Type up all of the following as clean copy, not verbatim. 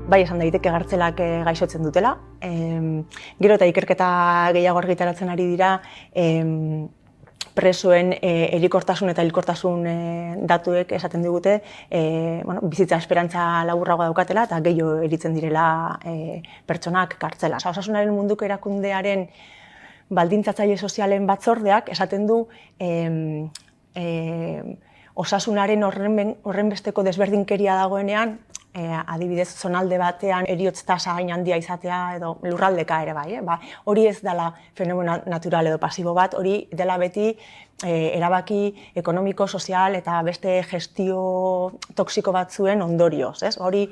Bai, esan daiteke gartzelak gaixotzen dutela. Gero eta ikerketa gehiago argitaratzen ari dira presoen erikortasun eta hilkortasun datuek esaten digute bizitza esperantza laburragoa daukatela eta gehiago eritzen direla pertsonak kartzela. Osasunaren munduko erakundearen baldintzatzaile sozialen batzordeak esaten du osasunaren horren besteko desberdinkeria dagoenean, adibidez, zonalde batean heriotz tasa hain handia izatea edo lurraldeka ere bai. Hori ez dela fenomeno natural edo pasibo bat, hori dela beti erabaki ekonomiko, sozial eta beste gestio toksiko batzuen ondorioz. Hori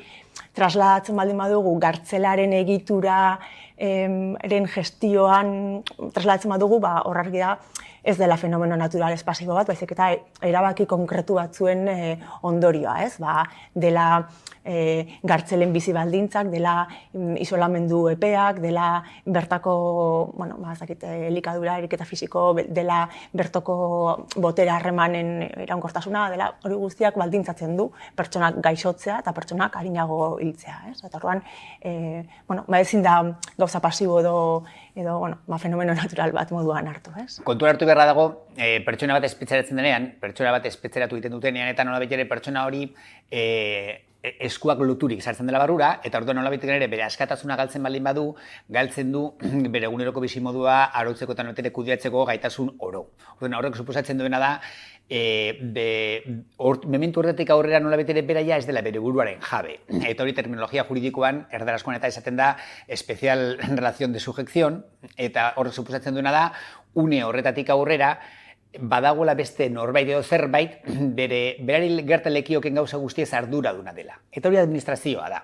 trasladatzen baldin badugu gartzelaren egitura gestioan trasladatzen badugu, hor argi da ez dela fenomeno natural ez pasibo bat, baizik eta erabaki konkretu batzuen ondorioa, dela gartzelen bizi baldintzak, dela isolamendu epeak, dela bertako, elikadura, eriketa fisiko, dela bertoko botere harremanen iraunkortasuna, dela hori guztiak baldintzatzen du pertsonak gaixotzea eta pertsonak arinago hiltzea. Eta orduan, ezin da gauza pasibo edo fenomeno natural bat moduan hartu. Kontuan hartu beharra dago, pertsona bat espetxeratzen denean, pertsona bat espetxeratu egiten dutenean, eta nolabait ere pertsona hori eskuak loturik sartzen dela barrura, eta orduan nolabait ere bere askatasuna galtzen baldin badu, galtzen du bere eguneroko bizimodua arautzeko eta notere kudeatzeko gaitasun oro. Orduan horrek suposatzen duena da, mementu horretik aurrera nolabait ere beraia ez dela bere buruaren jabe. Eta hori terminologia juridikoan, erdarazkoan eta esaten da, especial relación de sujeción, eta horrek suposatzen duena da, une horretatik aurrera, badagoela beste norbait edo zerbait, berari gertalekioken gauza guztiez arduraduna dela. Eta hori administrazioa da.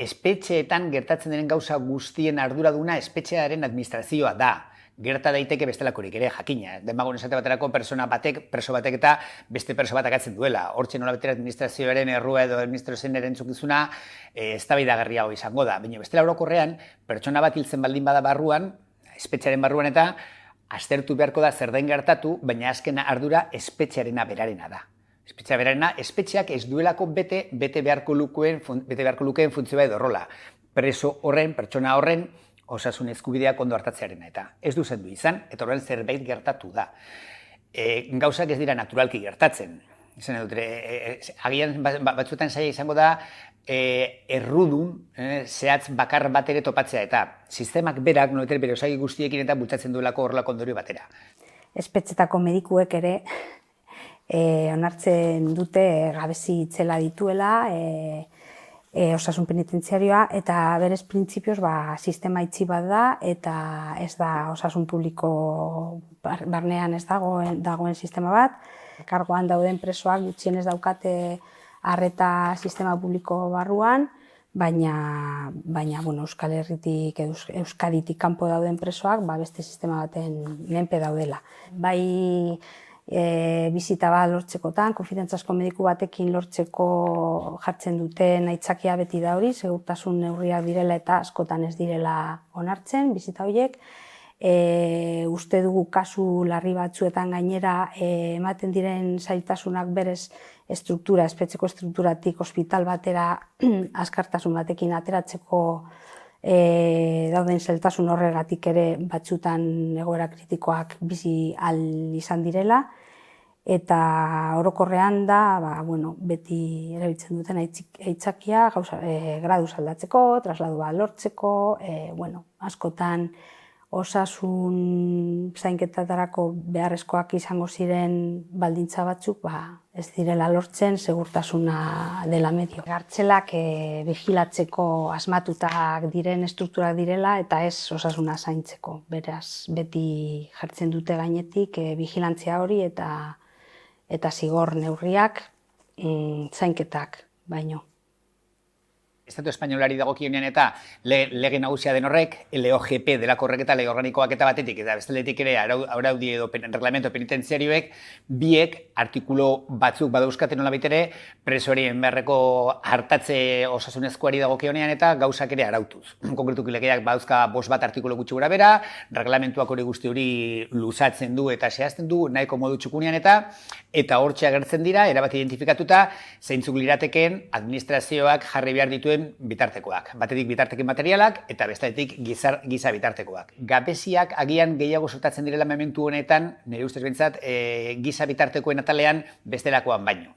Espetxeetan gertatzen den gauza guztien arduraduna espetxearen administrazioa da. Gerta daiteke bestelakorik ere, jakina. Demagun esate baterako preso batek eta beste preso bat akatzen duela. Hortxe nola betera administrazioaren errua edo administrazioaren erantzukizuna eztabaidagarriago izango da. Baina bestela orokorrean, pertsona bat hiltzen baldin bada barruan, espetxearen barruan eta aztertu beharko da zer den gertatu, baina azken ardura espetxearena berarena da. Espetxea berarena, espetxeak ez duelako bete beharko lukeen funtzioa edo rola. Preso horren, pertsona horren, osasun eskubideak ondo hartatzearena eta ez du zendu izan, eta horren zerbait gertatu da. Gauzak ez dira naturalki gertatzen. Agian batzuetan zaila izango da errudun, zehatz bakar bat ere topatzea eta sistemak berak bere osagi guztiekin eta bultzatzen duelako horrelako ondorio batera. Espetxetako medikuek ere onartzen dute gabezi itzela dituela, osasun penitentziarioa, eta berez printzipioz sistema itxi bat da eta ez da osasun publiko barnean ez dagoen sistema bat. Kargoan dauden presoak gutxienez daukate arreta sistema publiko barruan, baina Euskal Herritik, Euskaditik kanpo dauden presoak beste sistema baten menpe daudela. Bai bizita bat lortzekotan, konfidentzazko mediku batekin lortzeko jartzen duten aitzakia beti da hori, segurtasun neurriak direla eta askotan ez direla onartzen bizita horiek. Uste dugu kasu larri batzuetan gainera ematen diren zailtasunak berez espetxeko estrukturatik ospital batera azkartasun batekin ateratzeko dauden zailtasun horregatik ere batzutan egoera kritikoak bizi ahal izan direla. Eta orokorrean da, beti erabiltzen duten aitzakia graduz aldatzeko, trasladua lortzeko, askotan osasun zainketarako beharrezkoak izango ziren baldintza batzuk, ez direla lortzen segurtasuna dela medio. Gartzelak bigilatzeko asmatutak diren estrukturak direla eta ez osasuna zaintzeko. Beraz, beti jartzen dute gainetik bigilantzia hori eta zigor neurriak zainketak baino. Estatu espainolari dagokionean eta lege nagusia den horrek, LOGP delako horrek eta lege organikoak eta batetik, eta besteletik ere araudi edo reglamento penitentziarioek, biek artikulu batzuk badauzkaten nolabait ere, presoarien beharreko hartatze osasunezkoari dagokionean eta gauzak ere arautuz. Konkretuki legeak badauzka 5 artikulu gutxi gora bera, reglamentuak hori guzti hori luzatzen du eta zehazten du, nahiko modu txukunean eta hortxe agertzen dira, erabat identifikatuta, zeintzuk lirateken administrazioak jarri behar dituen dauden bitartekoak. Batetik bitarteke materialak eta bestetik giza bitartekoak. Gabeziak agian gehiago sortatzen direla momentu honetan, nire ustez behintzat, giza bitartekoen atalean bestelakoan baino.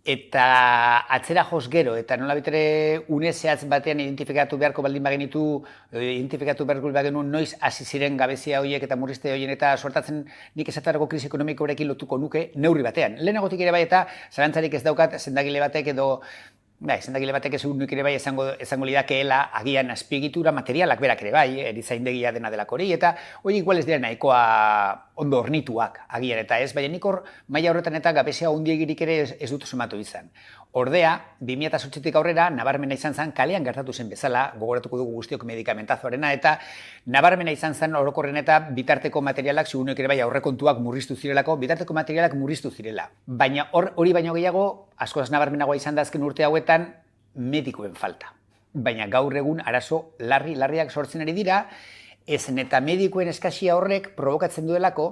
Eta atzera joz gero, eta nola bitere une zehatz batean identifikatu beharko baldin bagenitu, identifikatu beharko bagenu noiz hasi ziren gabezia horiek eta murrizte horien eta sortatzen nik esatarako krisi ekonomikoarekin lotuko nuke neurri batean. Lehenagotik ere bai eta zalantzarik ez daukat sendagile batek edo sendagile batek ez nik ere bai esango lidakeela agian azpiegitura materialak berak ere bai, erizaindegia dena delako hori, eta hori igual ez dira nahikoa ondo hornituak agian eta ez, baina nik hor maila horretan eta gabezia handiegirik ere ez dut sumatu izan. Ordea, 2008tik aurrera, nabarmena izan zen, kalean gertatu zen bezala, gogoratuko dugu guztiok medikamentazoarena, eta nabarmena izan zen orokorren eta bitarteko materialak, segunuek ere bai aurrekontuak murriztu zirelako, bitarteko materialak murriztu zirela. Baina hori baino gehiago, askoz nabarmenagoa izan da azken urte hauetan, medikuen falta. Baina gaur egun arazo larriak sortzen ari dira, ezen eta medikuen eskasia horrek provokatzen duelako,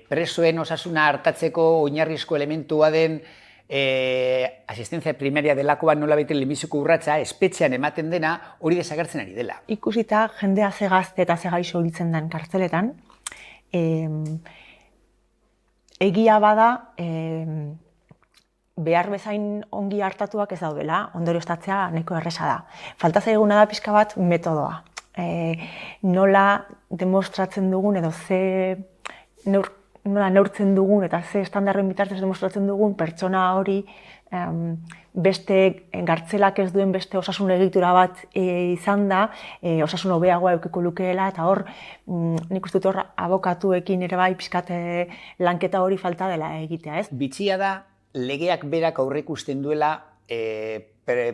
presoen osasuna hartatzeko oinarrizko elementua den asistentzia primaria delakoan nola baita lehenbiziko urratsa, espetxean ematen dena, hori desagertzen ari dela. Ikusita jendea ze gazte eta ze gaixo horitzen den kartzeletan, egia bada behar bezain ongi hartatuak ez daudela, ondorioztatzea nahiko erresa da. Falta zaiguna da pixka bat metodoa. Nola demostratzen dugun edo nola neurtzen dugun eta ze estandarren bitartez demostratzen dugun pertsona hori beste gartzelak ez duen beste osasun egitura bat izan da, osasun hobeagoa edukiko lukeela, eta hor nik uste dut hor abokatuekin ere bai pixkat lanketa hori falta dela egitea, ez? Bitxia da, legeak berak aurreikusten duela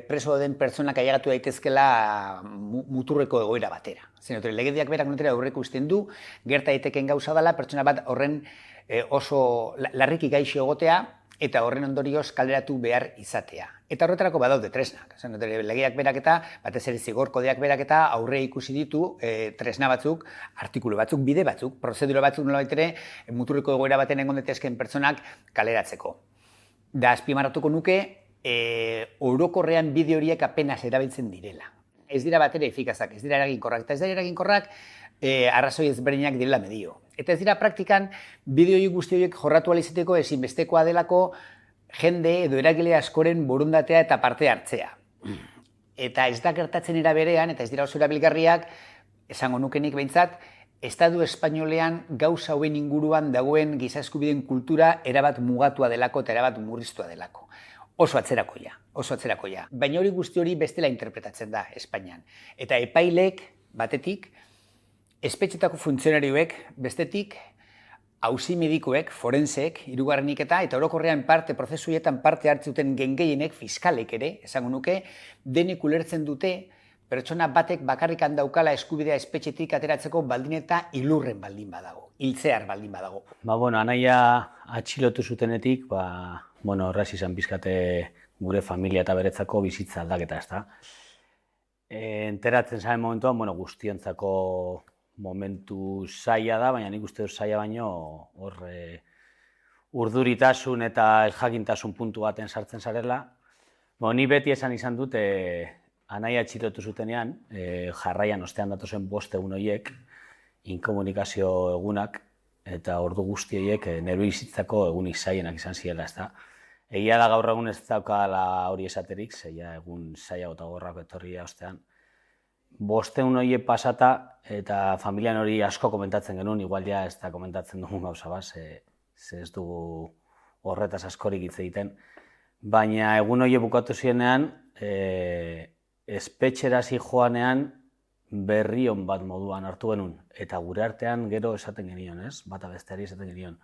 preso den pertsonak ailegatu daitezkela muturreko egoera batera. Zenotore, legediak berak notera aurreikusten du, gerta daiteken gauza dela, pertsona bat horren oso larriki gaixo egotea, eta horren ondorioz kalderatu behar izatea. Eta horretarako badaude tresnak. Zenotore, legeak berak eta, batez ere zigor kodeak berak eta aurre ikusi ditu tresna batzuk, artikulu batzuk, bide batzuk, prozedura batzuk nola baitere, muturreko egoera baten egon daitezken pertsonak kaleratzeko. Da, azpimarratuko nuke, orokorrean bide horiek apenas erabiltzen direla. Ez dira batere efikazak, ez dira eraginkorrak, eta ez dira eraginkorrak arrazoi ezberdinak direla medio. Eta ez dira praktikan bide horiek guzti horiek jorratu alizateko ezinbestekoa delako jende edo eragile askoren borondatea eta parte hartzea. Eta ez da gertatzen era berean, eta ez dira oso erabilgarriak, esango nukenik behintzat, Estatu espainolean gauza hauen inguruan dagoen giza eskubideen kultura erabat mugatua delako eta erabat murriztua delako. Oso atzerakoia. Baina hori guzti hori bestela interpretatzen da Espainian. Eta epailek, batetik, espetxetako funtzionarioek, bestetik, auzi medikoek, forenseek, hirugarrenik eta orokorrean prozesuetan parte hartzuten gehienek, fiskalek ere, esango nuke, denek ulertzen dute, pertsona batek bakarrikan daukala eskubidea espetxetik ateratzeko baldin eta ilurren baldin badago, hiltzear baldin badago. Anaia atxilotu zutenetik, horraz izan pizkate gure familia eta beretzako bizitza aldaketa, ezta. Enteratzen zaren momentuan, guztiontzako momentu zaila da, baina nik uste dut zaila baino hor urduritasun eta eljakintasun puntu baten sartzen zarela. Ni beti esan izan dut, Anaia atxilotu zutenean, jarraian ostean datozen 5 egun horiek, inkomunikazio egunak, eta ordu guzti horiek nire bizitzako egunik zailenak izan zirela, ezta. Egia da gaur egun ez daukala hori esaterik, zeia egun zaila eta gorrako etorria ostean. 5 egun horiek pasata, eta familian hori asko komentatzen genuen, igual ja ez da komentatzen dugun gauza bat, ze ez dugu horretaz askorik hitz egiten. Baina egun horiek bukatu zirenean, espetxera joanean berri on bat moduan hartu genuen, eta gure artean gero esaten genion, ez? Bata besteari esaten genion.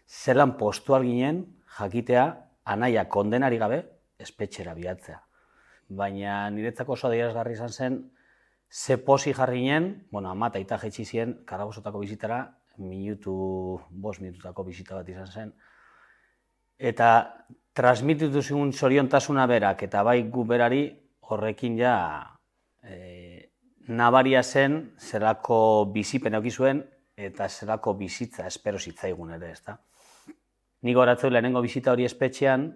Zelan postual ginen, jakitea, Anaia kondenari gabe, espetxera bilatzea. Baina niretzako oso adierazgarri izan zen, ze posi jarri ginen, ama eta aita jaitsi ziren Karabosotako bizitara, 5 minutako bizita bat izan zen, eta transmititu zigun zoriontasuna berak, eta bai gu berari, horrekin ja nabaria zen zelako bizipen eduki zuen eta zelako bizitza espero zitzaigun ere, ezta. Nik horatzeu lehenengo bizita hori espetxean,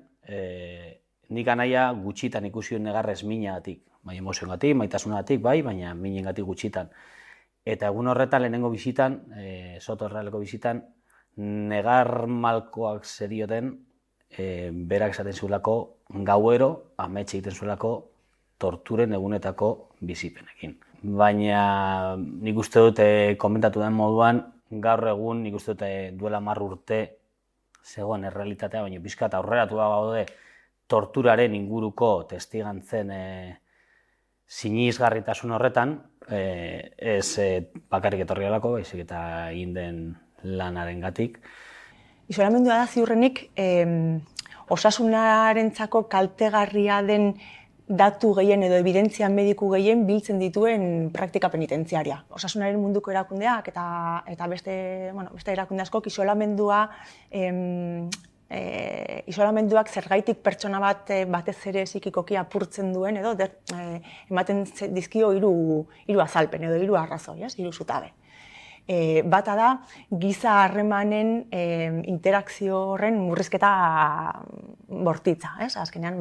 nik anaia gutxitan ikusi dut negarrez minagatik, bai emozioengatik, maitasunagatik, bai, baina minengatik gutxitan. Eta egun horretan lehenengo bizitan, Soto Errealeko bizitan, negar malkoak zerioten, berak esaten zuelako gauero amets egiten zuelako torturen egunetako bizipenekin. Baina nik uste dut komentatu den moduan, gaur egun nik uste dut duela 10 urte zegoen errealitatea, baina pixkat aurreratu gaude torturaren inguruko testigantzen sinisgarritasun horretan, ez bakarrik etorri alako, baizik eta egin den lanarengatik. Isolamendua da ziurrenik osasunarentzako kaltegarria den datu gehien edo evidentzia mediku gehien biltzen dituen praktika penitentziaria. Osasunaren munduko erakundeak eta beste erakunde askok isolamenduak zergaitik pertsona bat batez ere psikikoki apurtzen duen edo ematen dizkio hiru azalpen edo hiru arrazoi, hiru zutabe. Bata da, giza harremanen interakzio horren murrizketa bortitza. Azkenean,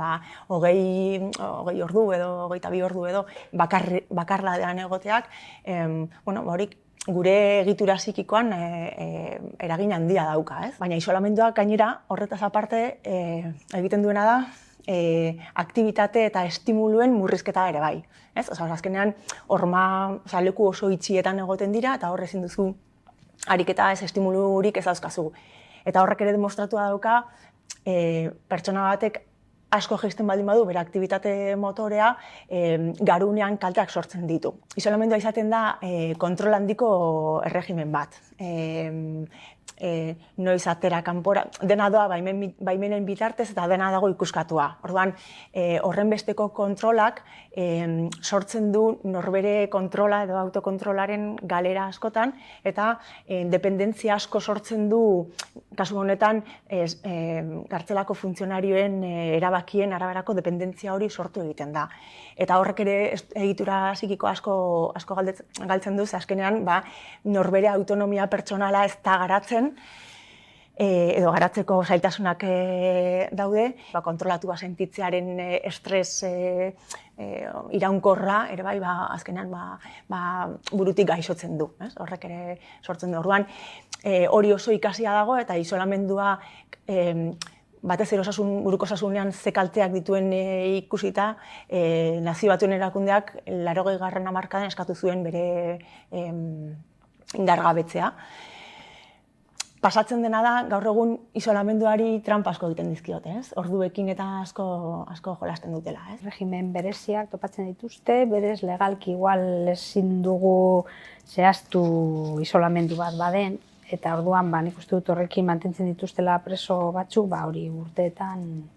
20 ordu edo 22 ordu edo bakarladean egoteak, horik gure egitura psikikoan eragin handia dauka. Baina isolamenduak gainera horretaz aparte egiten duena da, aktibitate eta estimuluen murrizketa ere bai. Azkenean, leku oso itxietan egoten dira eta hor ezin duzu ariketa ez estimulurik ez dauzkazu. Eta horrek ere demostratua dauka, pertsona batek asko jaisten baldin badu bere aktibitate motorea, garunean kalteak sortzen ditu. Isolamendua izaten da kontrol handiko erregimen bat. Noiz atera kanpora, dena doa baimenen bitartez eta dena dago ikuskatua. Orduan, horrenbesteko kontrolak sortzen du norbere kontrola edo autokontrolaren galera askotan eta dependentzia asko sortzen du, kasu honetan, kartzelako funtzionarioen erabakien araberako dependentzia hori sortu egiten da. Eta horrek ere egitura psikiko asko galtzen du, azkenean norbere autonomia pertsonala ez da garatzen, edo garatzeko zailtasunak daude, kontrolatua sentitzearen estres iraunkorra, ere bai, azkenean burutik gaixotzen du. Horrek ere sortzen du. Orduan, hori oso ikasia dago eta isolamendua batez ere buruko osasunean ze kalteak dituen ikusita, Nazio Batuen Erakundeak 80. hamarkadan eskatu zuen bere indargabetzea. Pasatzen dena da, gaur egun isolamenduari trampa asko egiten dizkiote, orduekin eta asko jolasten dutela. Regimen bereziak topatzen dituzte, berez legalki igual ezin dugu zehaztu isolamendu bat baden, eta orduan nik uste dut horrekin mantentzen dituztela preso batzuk, hori urteetan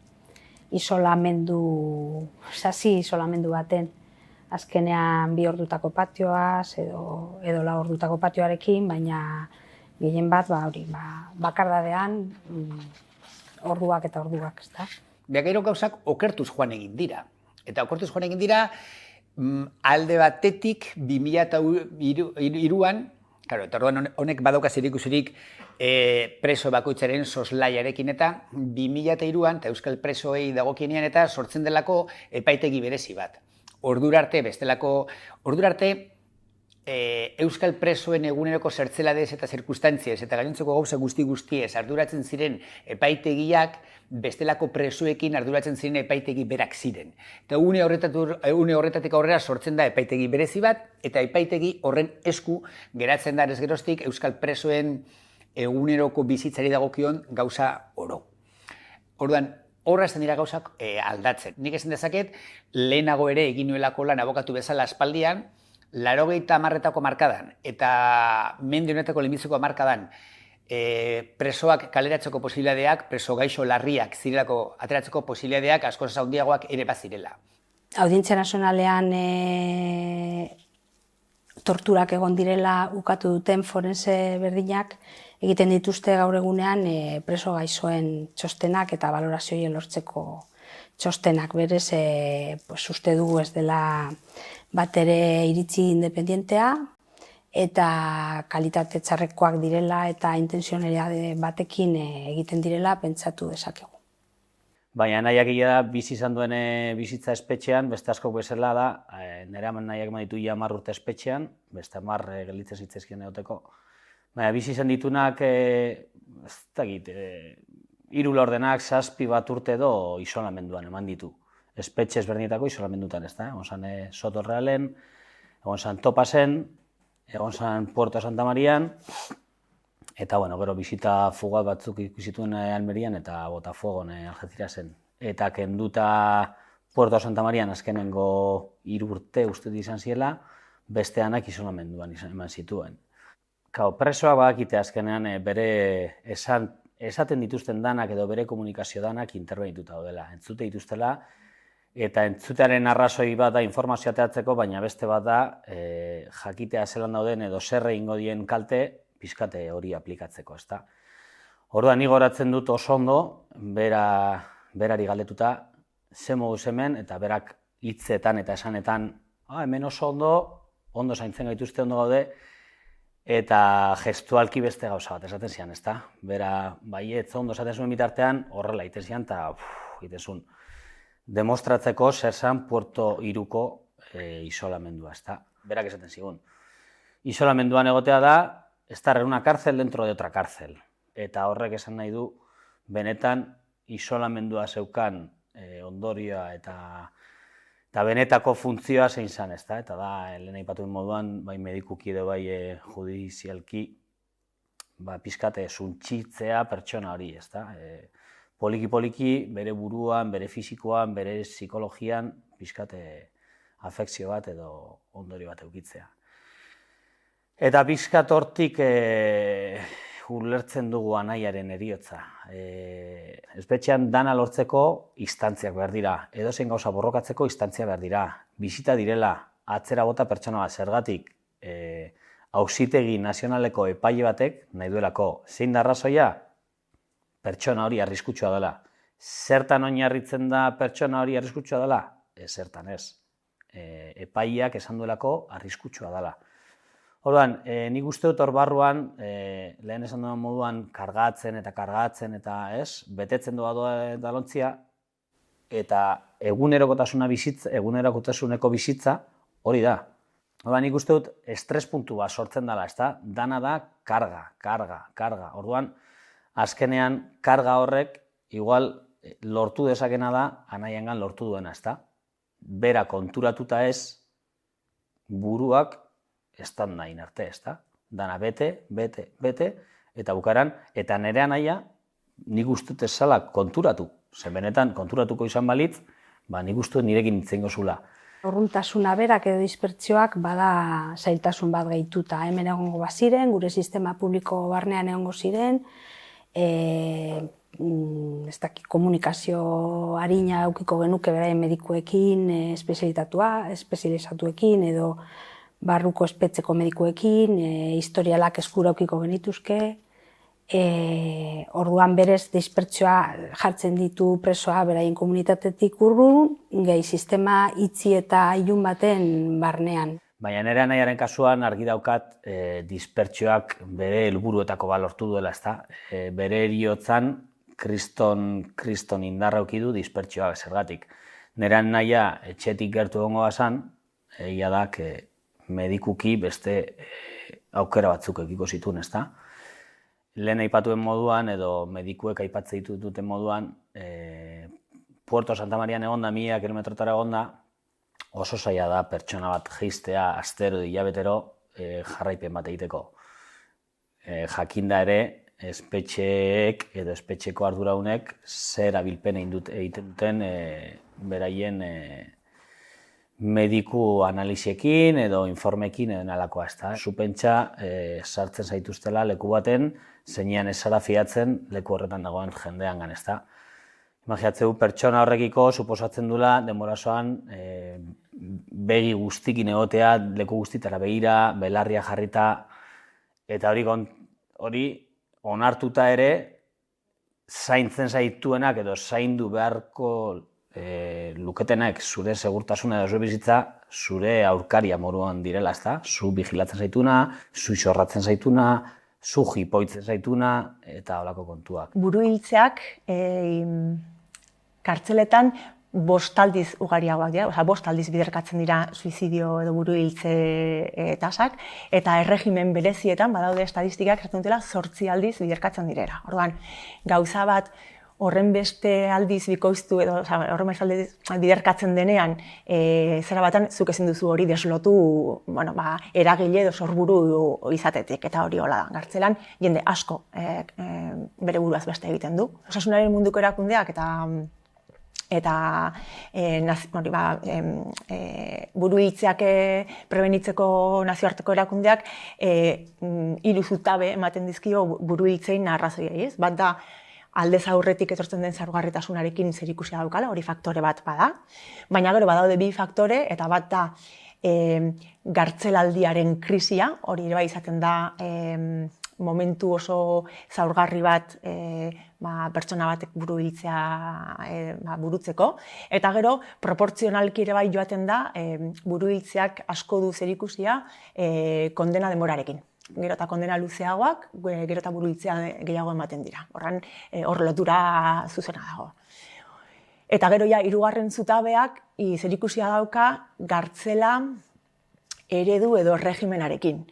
sasi isolamendu baten, azkenean 2 ordutako patioaz edo 4 ordutako patioarekin, baina gehien bat, bakardadean orduak eta orduak, ez da? Gero gauzak okertuz joan egin dira. Eta okertuz joan egin dira, alde batetik 2003an, eta orduan honek badauka zerikusirik preso bakoitzaren soslaiarekin eta 2003an, eta euskal presoei dagokienean eta sortzen delako epaitegi berezi bat. Ordura arte, euskal presoen eguneroko zertzeladez eta zirkustantziez eta gainontzeko gauza guztiez arduratzen ziren epaitegiak bestelako presoekin arduratzen ziren epaitegi berak ziren. Eta une horretatik aurrera sortzen da epaitegi berezi bat eta epaitegi horren esku geratzen da geroztik euskal presoen eguneroko bizitzari dagokion gauza oro. Orduan, horra esan dira gauzak aldatzen. Nik esan dezaket, lehenago ere egin nuelako lan abokatu bezala aspaldian, 80. hamarkadan eta mende honetako lehenbiziko hamarkadan presoak kaleratzeko posibilitateak, preso gaixo larriak zirelako ateratzeko posibilitateak askoz handiagoak ere bazirela. Audientzia Nazionalean torturak egon direla ukatu duten forense berdinak egiten dituzte gaur egunean preso gaixoen txostenak eta balorazioen lortzeko txostenak. Berez, uste dugu ez dela bat ere iritzi independentea eta kalitate txarrekoak direla eta intenzionalitate batekin egiten direla pentsatu dezakegu. Baina nahiak egia da, bizi izan duen bizitza espetxean, beste askok bezala da, nire nahiak ditu 10 urte espetxean, beste 10 gelditzen zitzaizkien egoteko. Baina bizi izan ditunak, ez dakit, 3 laurdenak 7 bat urte edo isolamenduan eman ditu. Espetxe ezberdinetako isolamendutan, ez da? Egon zan Soto Realen, egon zan Topasen, egon zan Puerto Santa Marian, eta, bueno, gero bisita fuga batzuk ikusituen Almerian eta Botafogon Algecirasen. Eta kenduta Puerto Santa Marian azkenengo 3 urte uste izan ziela, besteanak isolamenduan eman zituen. Presoak badakite azkenean bere esaten dituzten danak edo bere komunikazio danak interbenituta daudela. Entzute dituztela, eta entzutearen arrazoi bat da informazioa ateratzeko, baina beste bat da jakitea zelan dauden edo zer egingo dien kalte pizkate hori aplikatzeko, ezta. Orduan, ni goratzen dut oso ondo, berari galdetuta, ze moduz hemen, eta berak hitzetan eta esanetan, hemen oso ondo zaintzen gaituzte ondo gaude, eta gestualki beste gauza bat esaten zian, ezta. Bera, baietz ondo esaten zuen bitartean, horrela egiten zian, eta egiten zuen. Demostratzeko zer zan Puerto 3ko isolamendua, ezta. Berak esaten zigun. Isolamenduan egotea da, estar en una cárcel dentro de otra cárcel. Eta horrek esan nahi du, benetan isolamendua zeukan ondorioa eta benetako funtzioa zein zan, ezta? Eta da, lehen aipatu moduan, bai medikuki edo bai judizialki, pizkate suntxitzea pertsona hori, ezta? Poliki-poliki, bere buruan, bere fisikoan, bere psikologian, pizkate afekzio bat edo ondorio bat eukitzea. Eta pizkat hortik ulertzen dugu anaiaren heriotza. Espetxean dana lortzeko instantziak behar dira, edozein gauza borrokatzeko instantzia behar dira. Bizita direla, atzera bota pertsona bat zergatik, auzitegi nazionaleko epaile batek, nahi duelako, zein da arrazoia, pertsona hori arriskutsua dela. Zertan oinarritzen da pertsona hori arriskutsua dela? Zertan ez. Epaileak esan duelako arriskutsua dela. Orduan, nik uste dut hor barruan, lehen esan duen moduan, kargatzen eta ez, betetzen doa dalontzia, eta egunerokotasuneko bizitza hori da. Orduan, nik uste dut estres puntu bat sortzen dela, ez da? Dana da karga. Orduan, azkenean, karga horrek, igual, lortu dezakena da, anaiengan lortu duena, ez da? Bera konturatuta ez, buruak, ez da nahi arte, ez da? Dana bete, eta bukaran, eta nire anaia nik uste dut ezala konturatu. Zer benetan konturatuko izan balitz, nik uste dut nirekin itzen gozula. Urruntasuna berak edo dispertsioak bada zailtasun bat gehituta. Hemen egongo baziren, gure sistema publiko barnean egongo ziren, ez dakit komunikazio harina eukiko genuke beraien medikuekin, espezializatuekin edo barruko espetzeko medikuekin, historialak eskura eukiko genituzke. Orduan berez dispertsioa jartzen ditu presoa beraien komunitatetik urrun, gehi sistema itxi eta ilun baten barnean. Baina nire anaiaren kasuan argi daukat dispertsioak bere helburuetako bat lortu duela, ezta? Bere heriotzan kriston indarra auki du dispertsioak zergatik. Nire anaia etxetik gertu egongo bazan, egia da medikuki beste aukera batzuk ekiko zituen, ezta? Lehen aipatuen moduan edo medikuek aipatzen duten moduan, Puerto Santa Marian egonda, 1000 kilometrotara egonda, oso zaila da pertsona bat jeistea astero edo hilabetero jarraipen bat egiteko. Jakinda ere, espetxeek edo espetxeko arduradunek zer abilpen egiten duten beraien mediku analiziekin edo informekin edo nalakoa, ezta. Supentsa sartzen zaituztela leku baten, zeinean ez zara fiatzen leku horretan dagoen jendeangan, ezta. Imaginatzeu pertsona horrekiko suposatzen dula denborasoan begi guztikin egotea, leku guztitara begira, belarria jarrita, eta hori onartuta ere zaintzen zaituenak edo zaindu beharko luketenak zure segurtasuna edo zure bizitza zure aurkaria moruan direla, ezta? Zu vigilatzen zaituna, zu xorratzen zaituna, zu jipoitzen zaituna eta holako kontuak. Buru hiltzeak kartzeletan 5 aldiz ugariagoak dira, 5 aldiz biderkatzen dira suizidio edo buruhiltze tasak, eta erregimen berezietan badaude estadistikak esaten dutela 8 aldiz biderkatzen direla. Orduan, gauza bat horren beste aldiz bikoiztu edo horren beste aldiz biderkatzen denean, zera batan zuk ezin duzu hori deslotu, eragile edo sorburu izatetik, eta hori hola da. Gartzelan jende asko bere buruaz beste egiten du. Osasunaren munduko erakundeak eta buruhiltzeak prebenitzeko nazioarteko erakundeak 3 zutabe ematen dizkio buruhiltzein arrazoiei, ez? Bat da, aldez aurretik etortzen den zaurgarritasunarekin zerikusia daukala, hori faktore bat bada, baina gero badaude 2 faktore, eta bat da gartzelaldiaren krisia, hori ere bai izaten da momentu oso zaurgarri bat pertsona batek buruhiltzea burutzeko, eta gero proportzionalki ere bai joaten da buruhiltzeak asko du zerikusia kondena denborarekin. Gero eta kondena luzeagoak, gero eta buruhiltzea gehiago ematen dira. Hor lotura zuzena dago. Eta gero ja, 3. zutabeak zerikusia dauka gartzela eredu edo regimenarekin.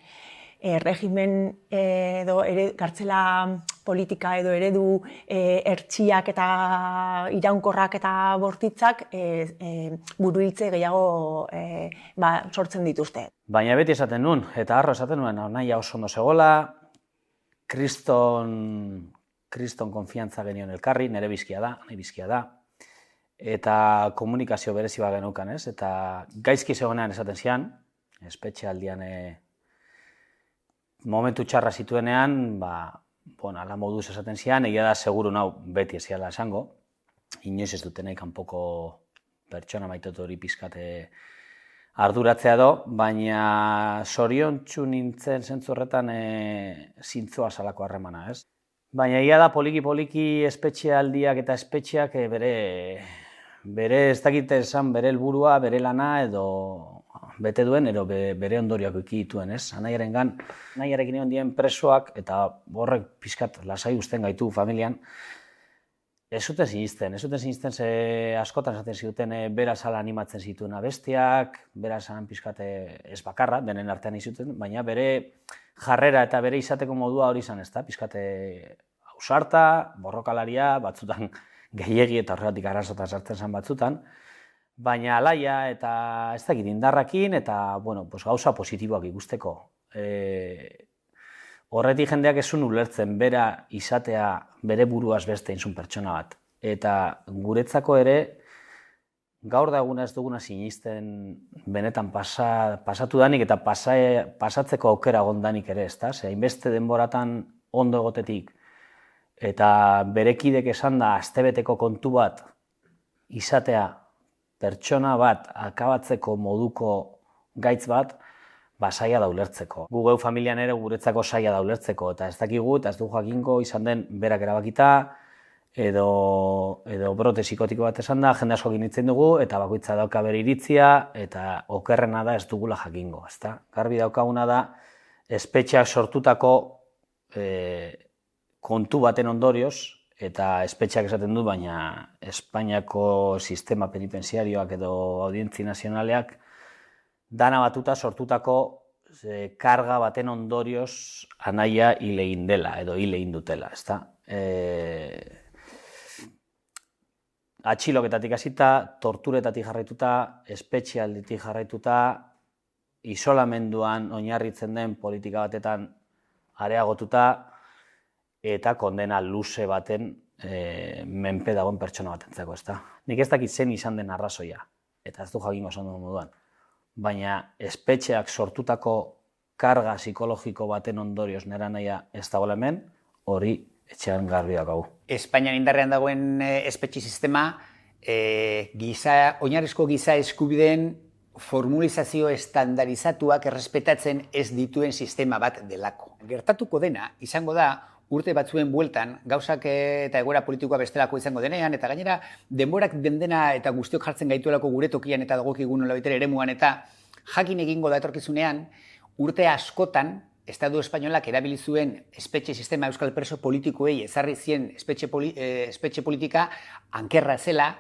Regimen edo gartzela politika edo eredu hertsiak eta iraunkorrak eta bortitzak buruhiltze gehiago sortzen dituzte. Baina beti esaten nuen, eta harro esaten nuen, nahia oso ondo zegoela, kriston konfiantza genion elkarri, nire bizkia da, eta komunikazio berezi bat genukan, ez? Eta gaizki zegoenean esaten zian, espetxe aldian momentu txarra zituenean, ala moduz esaten zian, egia da seguru nau beti ez ziala esango, inoiz ez dutenei kanpoko pertsona maitotu hori pizkate arduratzea do, baina zoriontsu nintzen zentzu horretan zintzoa salako harremana, ez? Baina egia da poliki espetxealdiak eta espetxeak bere ez dakite esan bere helburua, bere lana edo bete duen, ero bere ondorioak dituen, ez? Anaiarekin egon dien presoak, eta horrek pixkat lasai uzten gaitu familian, ez zuten sinisten, ze askotan esaten zituten bera zala animatzen zituen abestiak, bera zalan pixkat ez bakarra, denen artean izuten, baina bere jarrera eta bere izateko modua hori izan, ez da? Pixkat ausarta, borrokalaria, batzutan gehiegi eta horregatik arazotan sartzen zen batzutan, baina alaia eta ez dakit indarrakin eta gauza positiboak ikusteko. Horretik jendeak ez zuen ulertzen bera izatea bere buruaz beste inzun pertsona bat. Eta guretzako ere, gaur da eguna ez duguna sinisten benetan pasatu danik eta pasatzeko aukera gondanik ere, ez da? Hainbeste denboratan ondo egotetik eta berekidek esan da astebeteko kontu bat izatea pertsona bat akabatzeko moduko gaitz bat, saia da ulertzeko. Gu geu familian ere guretzako saia da ulertzeko, eta ez dakigu, eta ez du jakingo izan den berak erabakita, edo brote psikotiko bat esan da, jende asko ginitzen dugu, eta bakoitza dauka bere iritzia, eta okerrena da ez dugula jakingo, ezta? Garbi daukaguna da, espetxeak sortutako kontu baten ondorioz, eta espetxeak esaten du, baina Espainiako sistema penitenziarioak edo audientzi nazionaleak dana batuta sortutako karga baten ondorioz anaia hile egin dela edo hile egin dutela, ezta? Atxiloketatik hasita, torturetatik jarraituta, espetxealditik jarraituta, isolamenduan oinarritzen den politika batetan areagotuta, eta kondena luze baten menpe dagoen pertsona batentzako, ezta? Nik ez dakit zen izan den arrazoia, eta ez du jakingo esan duen moduan, baina espetxeak sortutako karga psikologiko baten ondorioz nera nahia ez dagoela hemen, hori etxean garbi daukagu. Espainian indarrean dagoen espetxe sistema, oinarrizko giza eskubideen formulizazio estandarizatuak errespetatzen ez dituen sistema bat delako. Gertatuko dena, izango da, urte batzuen bueltan, gauzak eta egoera politikoa bestelako izango denean, eta gainera, denborak dendena eta guztiok jartzen gaituelako gure tokian eta dagokigun nolabait ere eremuan, eta jakin egingo da etorkizunean, urte askotan Estatu espainolak erabili zuen espetxe sistema euskal preso politikoei ezarri zien espetxe politika ankerra zela,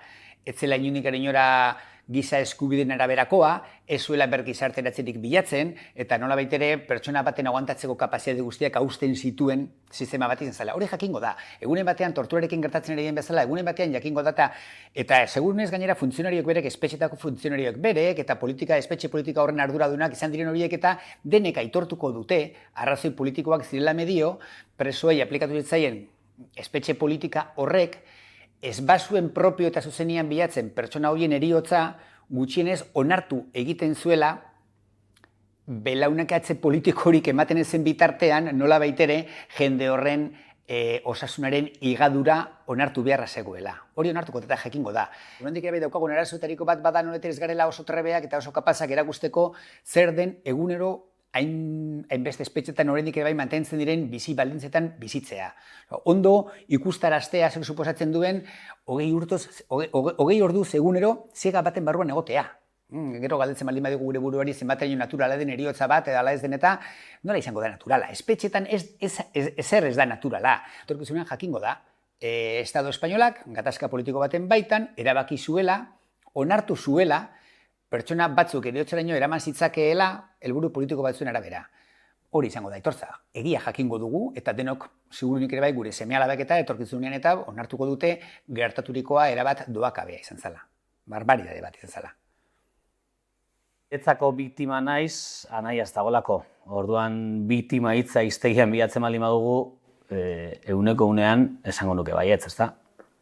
ez zela inondik inora giza eskubideen araberakoa, ez zuela bergizarteratzerik bilatzen, eta nolabait ere pertsona baten aguantatzeko kapazitate guztiak hausten zituen sistema bat izan zela. Hori jakingo da. Egunen batean torturarekin gertatzen ari den bezala, egunen batean jakingo da, eta segurunez gainera funtzionarioek berek, espetxetako funtzionarioek berek, eta espetxe politika horren arduradunak izan diren horiek, eta denek aitortuko dute, arrazoi politikoak zirela medio, presoei aplikatu zitzaien espetxe politika horrek, ez bazuen propio eta zuzenian bilatzen pertsona horien heriotza gutxienez onartu egiten zuela belaunakatze politikorik ematen ezen bitartean nola baitere jende horren osasunaren higadura onartu beharra zegoela. Hori onartuko eta jakingo da. Hemendik ere daukagun arazoetariko bat bada noleter ez garela oso trebeak eta oso kapazak erakusteko zer den egunero hainbeste espetxetan oraindik ere bai mantentzen diren bizi baldintzetan bizitzea. Ondo ikustaraztea zer suposatzen duen 20 orduz egunero ziega baten barruan egotea. Gero galdetzen baldin badigu gure buruari zenbateraino naturala den heriotza bat edo ala ez den eta nola izango da naturala. Espetxetan ezer ez da naturala. Etorkizunean jakingo da, Estado espainolak gatazka politiko baten baitan erabaki zuela, onartu zuela, pertsona batzuk heriotzaraino eraman zitzakeela helburu politiko batzuen arabera. Hori izango da aitortza. Egia jakingo dugu eta denok segurunik ere bai gure seme-alabek eta etorkizunean eta onartuko dute gertaturikoa erabat doakabea izan zela. Barbaridade bat izan zela. Etzako biktima naiz, anaia ez dagolako. Orduan biktima hitza hiztegian bilatzen baldin badugu, eguneko unean esango nuke baietz, ezta?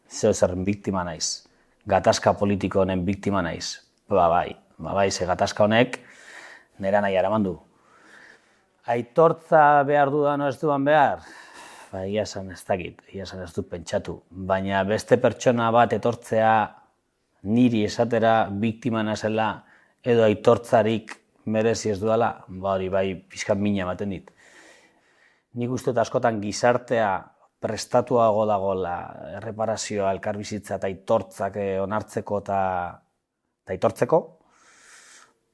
Zeo zer biktima naiz. Gatazka politiko honen biktima naiz. Bai, ze gatazka honek nera nahi araman du. Aitortza behar dudan o ez duan behar? Ia esan ez dakit, ia esan ez dut pentsatu. Baina beste pertsona bat etortzea niri esatera biktima nazela edo aitortzarik merezi ez duela, hori bai pixkat mina ematen dit. Nik uste dut askotan gizartea prestatuago dagoela erreparazioa, elkarbizitza eta aitortzak onartzeko eta aitortzeko,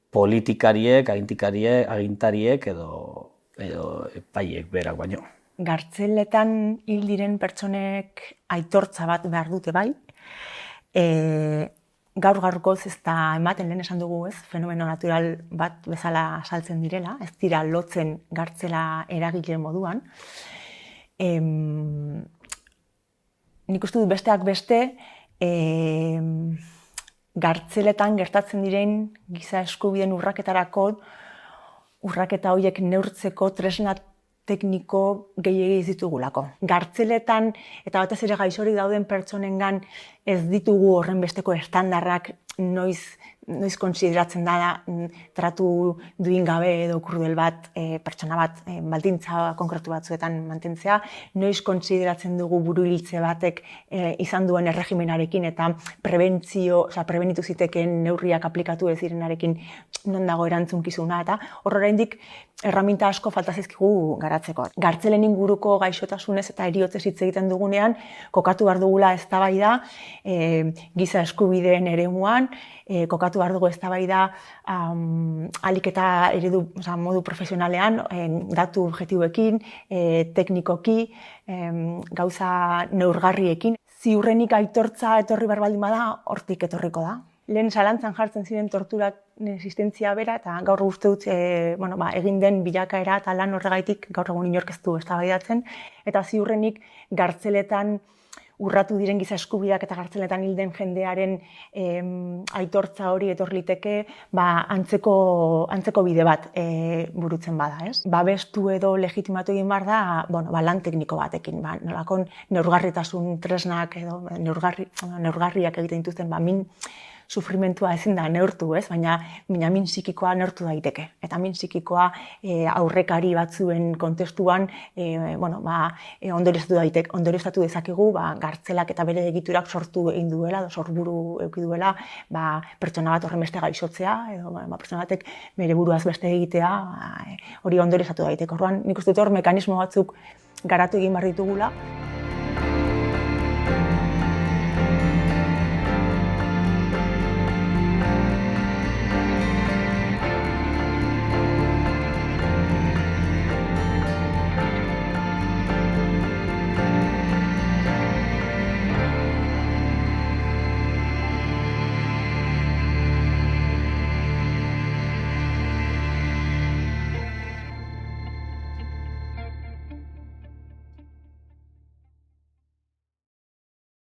politikariek, agintariek edo epaiek berak baino. Gartzeletan hil diren pertsonek aitortza bat behar dute bai. Gaur-gaurkoz ez da ematen lehen esan dugu ez, fenomeno natural bat bezala saltzen direla, ez dira lotzen gartzela eragile moduan. Nik uste dut besteak beste, gartzeletan gertatzen diren giza eskubideen urraketa horiek neurtzeko tresna tekniko gehiegi ez ditugulako. Gartzeletan eta batez ere gaixorik dauden pertsonengan ez ditugu horren besteko estandarrak noiz kontsideratzen da tratu duin gabe edo krudel bat pertsona bat baldintza konkretu batzuetan mantentzea, noiz kontsideratzen dugu buruhiltze batek izan duen erregimenarekin eta prebenitu zitekeen neurriak aplikatu ez direnarekin non dago erantzunkizuna eta hor oraindik erraminta asko falta zaizkigu garatzeko. Gartzelen inguruko gaixotasunez eta heriotzez hitz egiten dugunean kokatu behar dugula eztabaida giza eskubideen eremuan, kokatu behar dugu eztabaida ahalik eta modu profesionalean, datu objektiboekin, teknikoki, gauza neurgarriekin. Ziurrenik aitortza etorri behar baldin bada, hortik etorriko da. Lehen zalantzan jartzen ziren torturak existentzia bera eta gaur uste dut egin den bilakaera eta lan horregaitik gaur egun inork ez du eztabaidatzen eta ziurrenik gartzeletan urratu diren giza eskubideak eta gartzeletan hilden jendearen aitortza hori etorri liteke antzeko bide bat burutzen bada, ez? Babestu edo legitimatu egin behar da lan tekniko batekin, nolako neurgarritasun tresnak edo neurgarriak egiten dituzten min sufrimentua ezin da neurtu, ez? Baina min psikikoa neurtu daiteke. Eta min psikikoa aurrekari batzuen kontestuan ondorioztatu dezakegu gartzelak eta bere egiturak sortu egin duela, sorburu eduki duela pertsona bat horren beste gaixotzea, edo pertsona batek bere buruaz beste egitea, hori ondorioztatu daiteke. Orduan, nik uste dut hor mekanismo batzuk garatu egin behar ditugula.